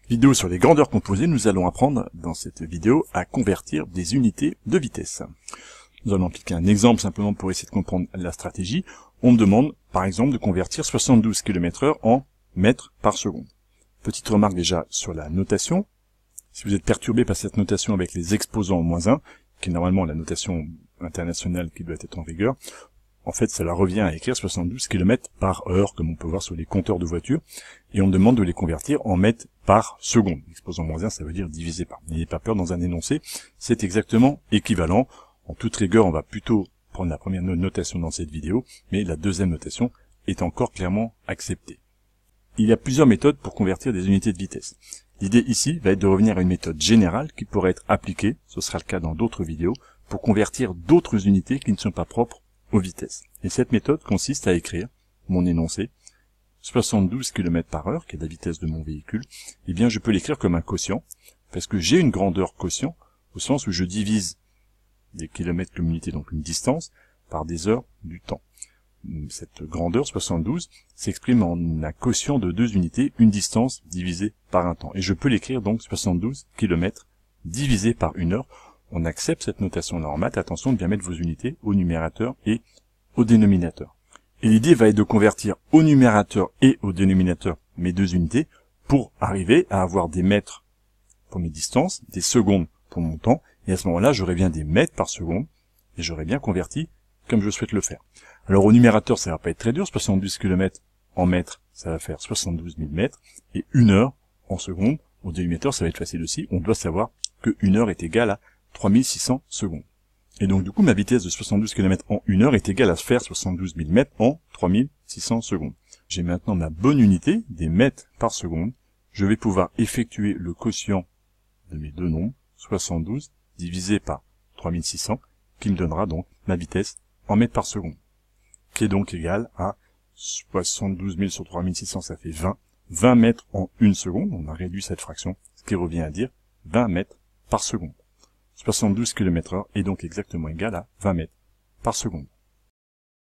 Vidéo sur les grandeurs composées, nous allons apprendre dans cette vidéo à convertir des unités de vitesse. Nous allons appliquer un exemple simplement pour essayer de comprendre la stratégie. On me demande par exemple de convertir 72 km/h en mètres par seconde. Petite remarque déjà sur la notation. Si vous êtes perturbé par cette notation avec les exposants -1, qui est normalement la notation internationale qui doit être en vigueur, en fait, cela revient à écrire 72 km/h, comme on peut voir sur les compteurs de voitures, et on me demande de les convertir en mètres par seconde. Exposant -1, ça veut dire divisé par. N'ayez pas peur, dans un énoncé, c'est exactement équivalent. En toute rigueur, on va plutôt prendre la première notation dans cette vidéo, mais la deuxième notation est encore clairement acceptée. Il y a plusieurs méthodes pour convertir des unités de vitesse. L'idée ici va être de revenir à une méthode générale qui pourrait être appliquée, ce sera le cas dans d'autres vidéos, pour convertir d'autres unités qui ne sont pas propres aux vitesses. Et cette méthode consiste à écrire mon énoncé 72 km/h, qui est la vitesse de mon véhicule. Eh bien, je peux l'écrire comme un quotient, parce que j'ai une grandeur quotient, au sens où je divise des kilomètres comme unité, donc une distance, par des heures du temps. Cette grandeur, 72, s'exprime en un quotient de 2 unités, une distance divisée par un temps. Et je peux l'écrire donc 72 km divisé par une heure. On accepte cette notation-là en maths. Attention de bien mettre vos unités au numérateur et au dénominateur. Et l'idée va être de convertir au numérateur et au dénominateur mes deux unités pour arriver à avoir des mètres pour mes distances, des secondes pour mon temps. Et à ce moment-là, j'aurai bien des mètres par seconde et j'aurai bien converti comme je souhaite le faire. Alors au numérateur, ça va pas être très dur. 72 km en mètres, ça va faire 72 000 mètres. Et 1 heure en seconde. Au dénominateur, ça va être facile aussi. On doit savoir que 1 heure est égale à 3600 secondes. Et donc du coup, ma vitesse de 72 km en 1 heure est égale à faire 72 000 mètres en 3600 secondes. J'ai maintenant ma bonne unité, des mètres par seconde. Je vais pouvoir effectuer le quotient de mes deux nombres, 72 divisé par 3600, qui me donnera donc ma vitesse en mètres par seconde, qui est donc égale à 72 000 sur 3600, ça fait 20. 20 mètres en 1 seconde, on a réduit cette fraction, ce qui revient à dire 20 mètres par seconde. 72 km/h est donc exactement égal à 20 mètres par seconde.